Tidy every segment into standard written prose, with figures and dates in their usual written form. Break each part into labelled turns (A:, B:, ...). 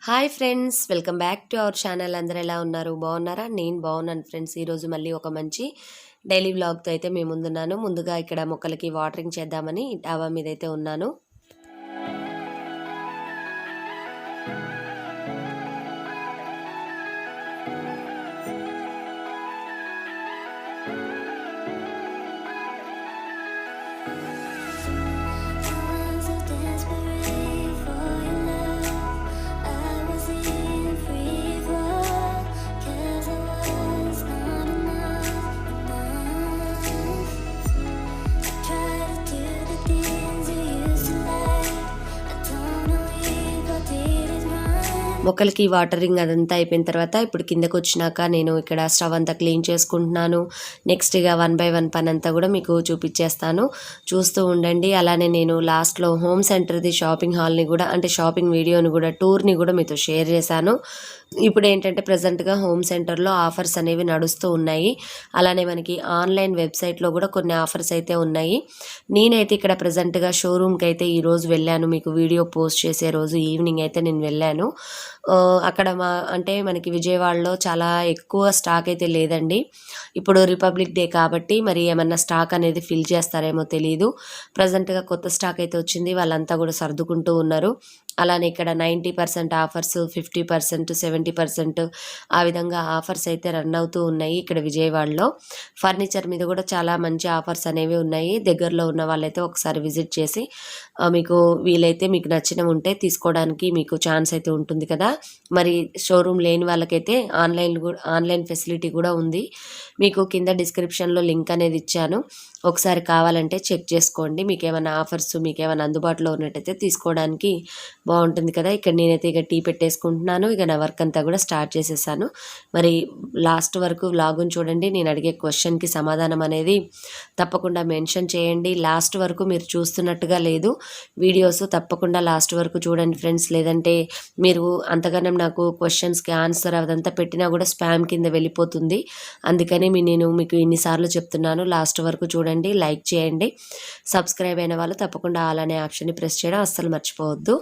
A: Hi friends, welcome back to our channel. అందరూ ఎలా ఉన్నారు? బాగున్నారా? నేను బాగున్నాను ఫ్రెండ్స్. ఈరోజు మళ్ళీ ఒక మంచి డైలీ వ్లాగ్తో అయితే మేము ముందున్నాను. ముందుగా ఇక్కడ మొక్కలకి వాటరింగ్ చేద్దామని డాబా మీద అయితే ఉన్నాను. మొక్కలకి వాటరింగ్ అదంతా అయిపోయిన తర్వాత ఇప్పుడు కిందకు వచ్చినాక నేను ఇక్కడ స్టవ్ అంతా క్లీన్ చేసుకుంటున్నాను. నెక్స్ట్ ఇక 1 by 1 పని అంతా కూడా మీకు చూపించేస్తాను, చూస్తూ ఉండండి. అలానే నేను లాస్ట్లో హోమ్ సెంటర్ది షాపింగ్ హాల్ని కూడా, అంటే షాపింగ్ వీడియోని కూడా, టూర్ని కూడా మీతో షేర్ చేశాను. ఇప్పుడు ఏంటంటే ప్రజెంట్గా హోమ్ సెంటర్లో ఆఫర్స్ అనేవి నడుస్తూ ఉన్నాయి. అలానే మనకి ఆన్లైన్ వెబ్సైట్లో కూడా కొన్ని ఆఫర్స్ అయితే ఉన్నాయి. నేనైతే ఇక్కడ ప్రజెంట్గా షోరూమ్కి అయితే ఈరోజు వెళ్ళాను. మీకు వీడియో పోస్ట్ చేసే రోజు ఈవినింగ్ అయితే నేను వెళ్ళాను. అక్కడ అంటే మనకి విజయవాడలో చాలా ఎక్కువ స్టాక్ అయితే లేదండి. ఇప్పుడు రిపబ్లిక్ డే కాబట్టి మరి ఏమన్నా స్టాక్ అనేది ఫిల్ చేస్తారేమో తెలియదు. ప్రజెంట్గా కొత్త స్టాక్ అయితే వచ్చింది, వాళ్ళంతా కూడా సర్దుకుంటూ ఉన్నారు. అలానే ఇక్కడ 90% ఆఫర్స్, 50%, 70% ఆ విధంగా ఆఫర్స్ అయితే రన్ అవుతూ ఉన్నాయి ఇక్కడ విజయవాడలో. ఫర్నిచర్ మీద కూడా చాలా మంచి ఆఫర్స్ అనేవి ఉన్నాయి. దగ్గరలో ఉన్న వాళ్ళైతే ఒకసారి విజిట్ చేసి మీకు వీలైతే మీకు నచ్చినవి ఉంటే తీసుకోవడానికి మీకు ఛాన్స్ అయితే ఉంటుంది కదా. మరి షోరూమ్ లేని వాళ్ళకైతే ఆన్లైన్ ఫెసిలిటీ కూడా ఉంది. మీకు కింద డిస్క్రిప్షన్లో లింక్ అనేది ఇచ్చాను, ఒకసారి కావాలంటే చెక్ చేసుకోండి. మీకు ఏమైనా ఆఫర్స్, మీకు ఏమైనా అందుబాటులో ఉన్నట్టయితే తీసుకోవడానికి బాగుంటుంది కదా. ఇక్కడ నేనైతే ఇక టీ పెట్టేసుకుంటున్నాను. ఇక నా వర్క్ అంతా కూడా స్టార్ట్ చేసేసాను. మరి లాస్ట్ వరకు వ్లాగుని చూడండి. నేను అడిగే క్వశ్చన్కి సమాధానం అనేది తప్పకుండా మెన్షన్ చేయండి. లాస్ట్ వరకు మీరు చూస్తున్నట్టుగా లేదు వీడియోస్, తప్పకుండా లాస్ట్ వరకు చూడండి ఫ్రెండ్స్. లేదంటే మీరు అంతగానం నాకు క్వశ్చన్స్కి ఆన్సర్ అదంతా పెట్టినా కూడా స్పామ్ కింద వెళ్ళిపోతుంది. అందుకని నేను మీకు ఇన్నిసార్లు చెప్తున్నాను, లాస్ట్ వరకు చూడండి, లైక్ చేయండి. సబ్స్క్రైబ్ అయిన వాళ్ళు తప్పకుండా ఆల్ అనే ఆప్షన్ని ప్రెస్ చేయడం అస్సలు మర్చిపోవద్దు.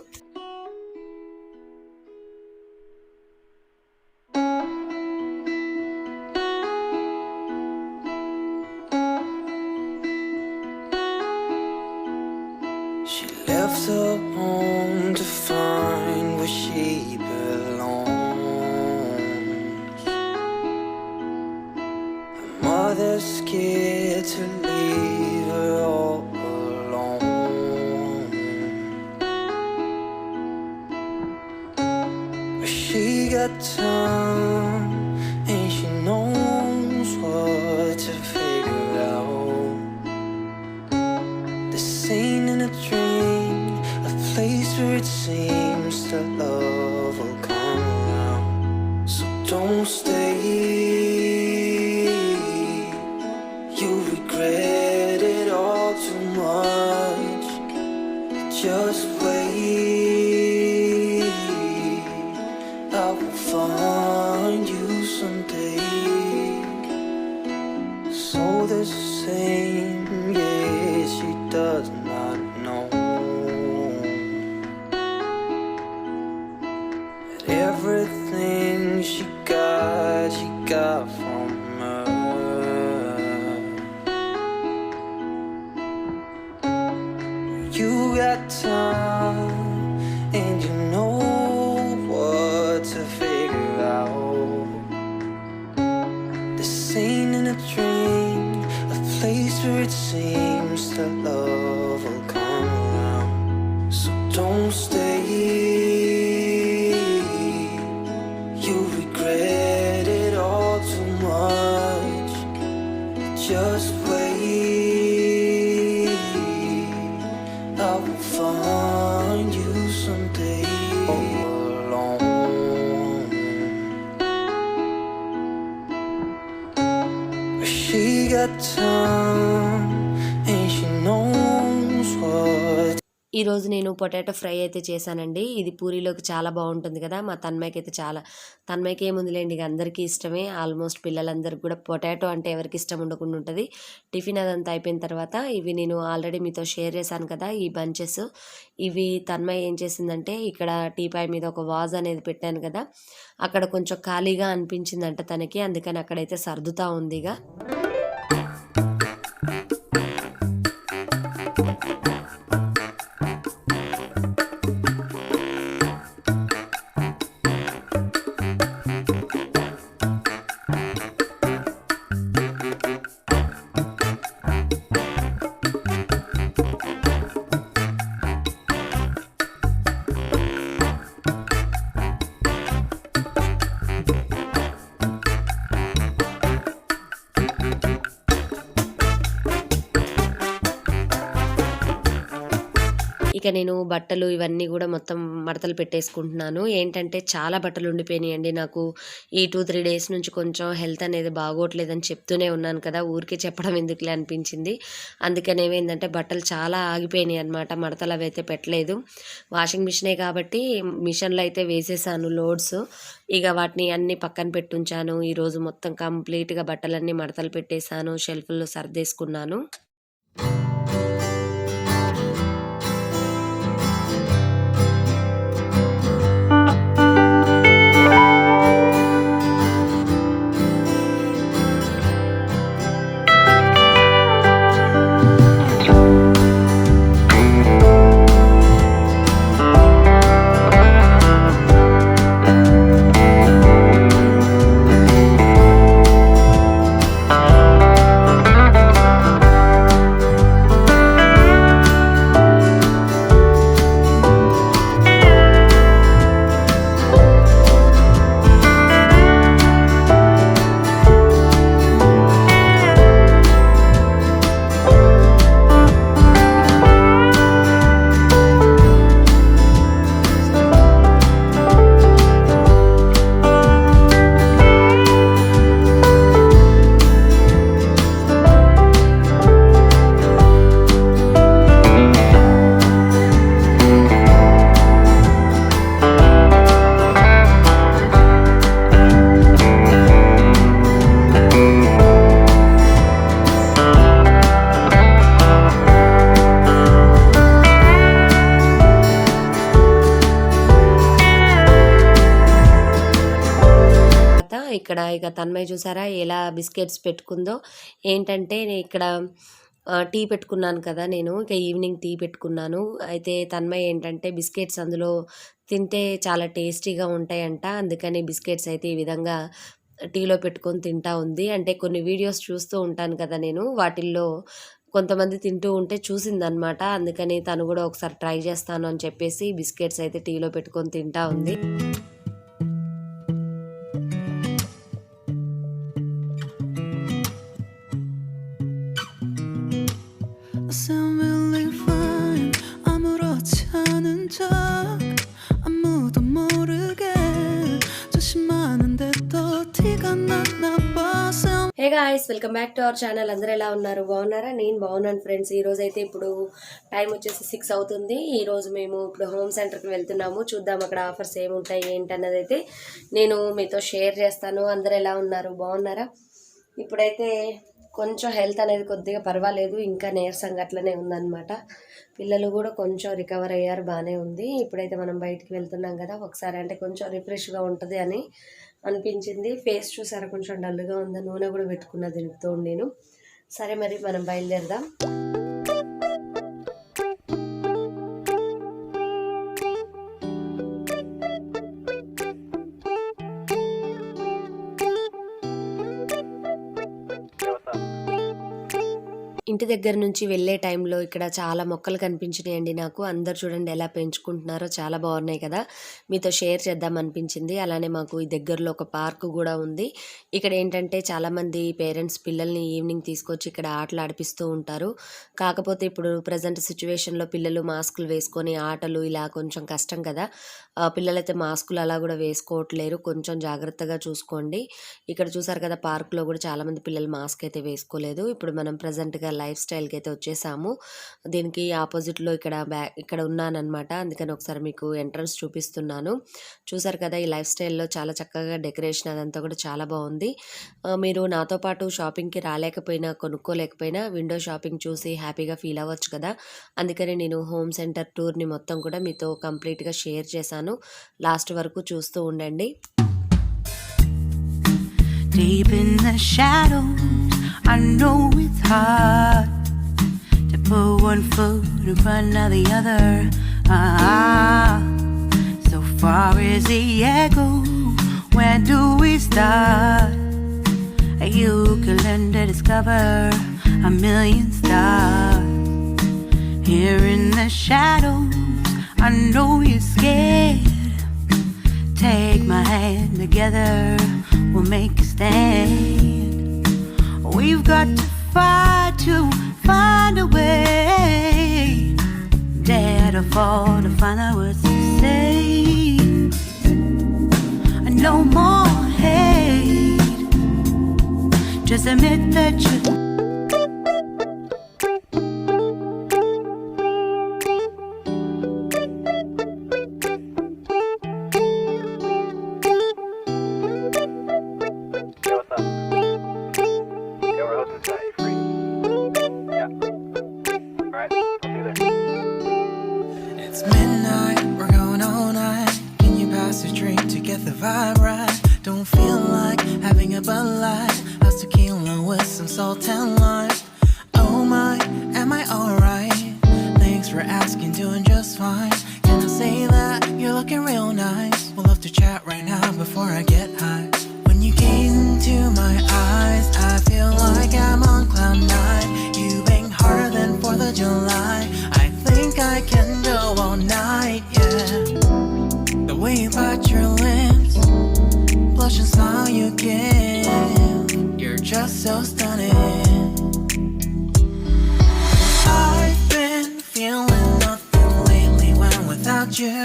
B: Left her home to find where she belongs. Her mother's scared to leave her all alone. But she got time and she knows what to figure out. The scene in a dream, a place where it seems that love will come around. So don't stay, you regret it all too much. Just wait, I will find you someday. So the same, yeah, she does not know that everything she got from her. You got time and you know what to figure out. The scene in a dream, a place where it seems that love will come around. So don't stay, you regret it all too much. Just wait, I will find you someday. Alone, she got time and she knows what.
A: ఈరోజు నేను potato fry అయితే చేశానండి. ఇది పూరీలోకి చాలా బాగుంటుంది కదా. మా తన్మయ్యకైతే తన్మయ్యకి ఏముందిలేండి, ఇక అందరికీ ఇష్టమే. ఆల్మోస్ట్ పిల్లలందరికీ కూడా పొటాటో అంటే ఎవరికి ఇష్టం ఉండకుండా ఉంటుంది. టిఫిన్ అదంతా అయిపోయిన తర్వాత ఇవి నేను ఆల్రెడీ మీతో షేర్ చేశాను కదా, ఈ బంచెస్. ఇవి తన్మయ్య ఏం చేసిందంటే, ఇక్కడ టీపాయ్ మీద ఒక వాజ్ అనేది పెట్టాను కదా, అక్కడ కొంచెం ఖాళీగా అనిపించిందంట తనకి. అందుకని అక్కడైతే సర్దుతా ఉందిగా. ఇక నేను బట్టలు ఇవన్నీ కూడా మొత్తం మడతలు పెట్టేసుకుంటున్నాను. ఏంటంటే చాలా బట్టలు ఉండిపోయినాయండి నాకు. ఈ 2-3 డేస్ నుంచి కొంచెం హెల్త్ అనేది బాగోట్లేదని చెప్తూనే ఉన్నాను కదా, ఊరికే చెప్పడం ఎందుకులే అనిపించింది. అందుకని ఏమైందంటే బట్టలు చాలా ఆగిపోయినాయి అనమాట. మడతలు అవి అయితే పెట్టలేదు. వాషింగ్ మిషనే కాబట్టి మిషన్లో అయితే వేసేసాను లోడ్స్. ఇక వాటిని అన్ని పక్కన పెట్టుంచాను. ఈరోజు మొత్తం కంప్లీట్గా బట్టలన్నీ మడతలు పెట్టేశాను, షెల్ఫ్లో సర్దేసుకున్నాను. ఇక్కడ ఇక తన్మయ్య చూసారా ఎలా బిస్కెట్స్ పెట్టుకుందో. ఏంటంటే ఇక్కడ టీ పెట్టుకున్నాను కదా నేను, ఇక ఈవినింగ్ టీ పెట్టుకున్నాను. అయితే తన్మయ్య ఏంటంటే బిస్కెట్స్ అందులో తింటే చాలా టేస్టీగా ఉంటాయంట. అందుకని బిస్కెట్స్ అయితే ఈ విధంగా టీలో పెట్టుకొని తింటా ఉంది. అంటే కొన్ని వీడియోస్ చూస్తూ ఉంటాను కదా నేను, వాటిల్లో కొంతమంది తింటూ ఉంటే చూసిందనమాట. అందుకని తను కూడా ఒకసారి ట్రై చేస్తాను అని చెప్పేసి బిస్కెట్స్ అయితే టీలో పెట్టుకొని తింటా ఉంది.
B: sound really fine. 아무렇지 않은 척 아무도 모르게 조심하는데 또 티가 나나 봐.
A: Hey guys, welcome back to our channel. అందరూ ఎలా ఉన్నారు? బాగున్నారా? నేను బాగున్నాను ఫ్రెండ్స్. ఈరోజు అయితే ఇప్పుడు టైం వచ్చేసి 6 అవుతుంది. ఈరోజు మేము ఇప్పుడు హోమ్ సెంటర్కి వెళ్తున్నాము. చూద్దాం అక్కడ ఆఫర్స్ ఏముంటాయి ఏంటన్నది అయితే నేను మీతో షేర్ చేస్తాను. అందరూ ఎలా ఉన్నారు? బాగున్నారా? ఇప్పుడైతే కొంచెం హెల్త్ అనేది కొద్దిగా పర్వాలేదు, ఇంకా నీరసంగా అట్లనే ఉందన్నమాట. పిల్లలు కూడా కొంచెం రికవర్ అయ్యారు, బాగానే ఉంది. ఇప్పుడైతే మనం బయటికి వెళ్తున్నాం కదా, ఒకసారి అంటే కొంచెం రిఫ్రెష్గా ఉంటుంది అని అనిపించింది. ఫేస్ చూసారా కొంచెం డల్గా ఉంది, నూనె కూడా పెట్టుకున్న దీనితో నేను. సరే మరి మనం బయలుదేరదాం. ఇంటి దగ్గర నుంచి వెళ్ళే టైంలో ఇక్కడ చాలా మొక్కలు కనిపించినాయండి నాకు. అందరు చూడండి ఎలా పెంచుకుంటున్నారో, చాలా బాగున్నాయి కదా. మీతో షేర్ చేద్దాం అనిపించింది. అలానే మాకు ఈ దగ్గరలో ఒక పార్క్ కూడా ఉంది. ఇక్కడ ఏంటంటే చాలామంది పేరెంట్స్ పిల్లల్ని ఈవినింగ్ తీసుకొచ్చి ఇక్కడ ఆటలు ఆడిపిస్తూ ఉంటారు. కాకపోతే ఇప్పుడు ప్రజెంట్ సిచ్యువేషన్లో పిల్లలు మాస్కులు వేసుకొని ఆటలు ఇలా కొంచెం కష్టం కదా. పిల్లలైతే మాస్కులు అలా కూడా వేసుకోవట్లేరు, కొంచెం జాగ్రత్తగా చూసుకోండి. ఇక్కడ చూసారు కదా, పార్క్లో కూడా చాలామంది పిల్లలు మాస్క్ అయితే వేసుకోలేదు. ఇప్పుడు మనం ప్రజెంట్గా లైఫ్ స్టైల్కి అయితే వచ్చేసాము. దీనికి ఆపోజిట్లో ఇక్కడ ఉన్నానన్నమాట. అందుకని ఒకసారి మీకు ఎంట్రన్స్ చూపిస్తున్నాను. చూసారు కదా, ఈ లైఫ్ స్టైల్లో చాలా చక్కగా డెకరేషన్ అదంతా కూడా చాలా బాగుంది. మీరు నాతో పాటు షాపింగ్కి రాలేకపోయినా కొనుక్కోలేకపోయినా విండో షాపింగ్ చూసి హ్యాపీగా ఫీల్ అవ్వచ్చు కదా. అందుకని నేను హోమ్ సెంటర్ టూర్ని మొత్తం కూడా మీతో కంప్లీట్గా షేర్ చేశాను. లాస్ట్ వరకు చూస్తూ ఉండండి.
C: Deep in the shadows, I know it's hard to put one foot in front of the other. So far as the echo, where do we start? You can learn to discover a million stars. Here in the shadows, I know you're scared. Take my hand, together we'll make a stand. We've got to fight to find a way. Dare to fall to find out what to say. No more hate. Just admit that you
B: don't feel like having a Bud Light, how's tequila with some salt and lime. Oh my, am I alright? Thanks for asking, doing just fine. Can I say that you're looking real nice? We'll love to chat right now before I get high. When you gaze into my eyes, I feel like I'm on cloud nine. You bang harder than 4th of July. I think I can go all night, yeah. The way you bite your lips, blush and smile you give, you're just so stunning. I've been feeling nothing lately when without you.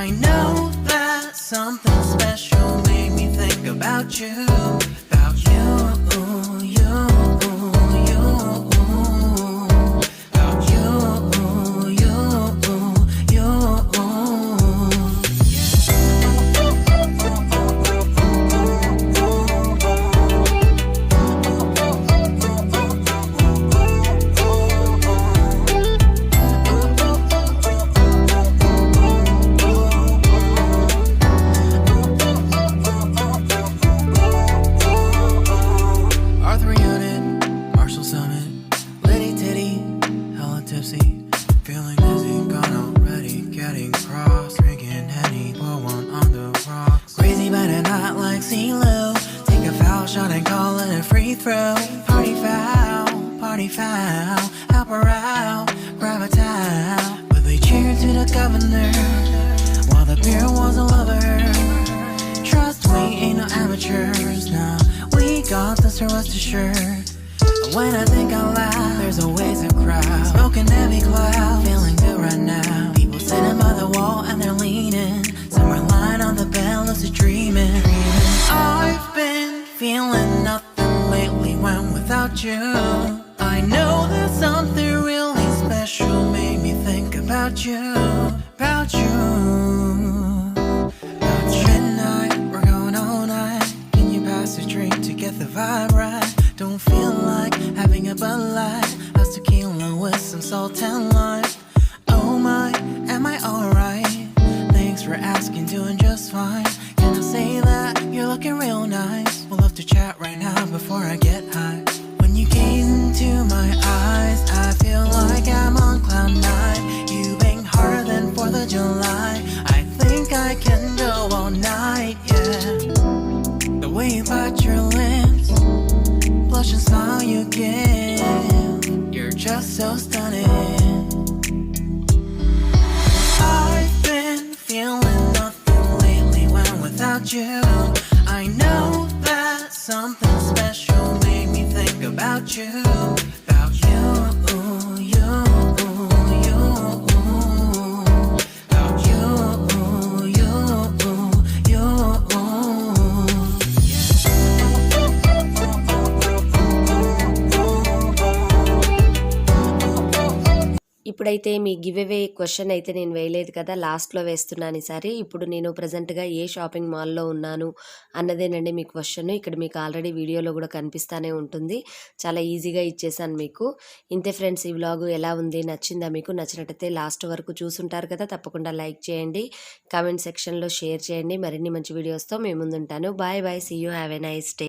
B: I know that something special made me think about you, about you, you, you, about you, you, you. Party foul, help her out, grab a towel. But they cheered to the governor while the beer was a lover. Trust we ain't no amateurs, nah. We got this for us to sure. When I think out loud, there's always a crowd. Smoking heavy cloud, feeling good right now. People sitting by the wall and they're leaning. Some are lying on the bed, lucid dreaming. I've been feeling nothing lately when without you. I know that something really special made me think about you, about you, about you. Midnight, we're going all night. Can you pass a drink to get the vibe right? Don't feel like having a Bud Light, how's tequila with some salt and lime. Oh my, am I alright? Thanks for asking, doing just fine. Can I say that you're looking real nice? We'll love to chat right now before I get high. When you gaze into my eyes, I feel like I'm on cloud nine. You bang harder than 4th of July. I think I can go all night, yeah. The way you bite your lips, blush and smile you give, you're just so stunning. I've been feeling nothing lately when without you. I know that something special made me think about you, about you, you, you, about you, you, you, yeah.
A: ఇప్పుడైతే me give away question అయితే నేను వేయలేదు కదా, లాస్ట్లో వేస్తున్నాను ఈసారి. ఇప్పుడు నేను ప్రజెంట్గా ఏ షాపింగ్ మాల్లో ఉన్నాను అన్నదేనండి మీ క్వశ్చన్. ఇక్కడ మీకు ఆల్రెడీ వీడియోలో కూడా కనిపిస్తూనే ఉంటుంది, చాలా ఈజీగా ఇచ్చేసాను మీకు. ఇంతే ఫ్రెండ్స్, ఈ వ్లాగ్ ఎలా ఉంది, నచ్చిందా మీకు? నచ్చినట్టయితే లాస్ట్ వరకు చూసుంటారు కదా, తప్పకుండా లైక్ చేయండి, కామెంట్ సెక్షన్లో షేర్ చేయండి. మరిన్ని మంచి వీడియోస్తో మేము ముందుంటాను. Bye bye, see you, have a nice day.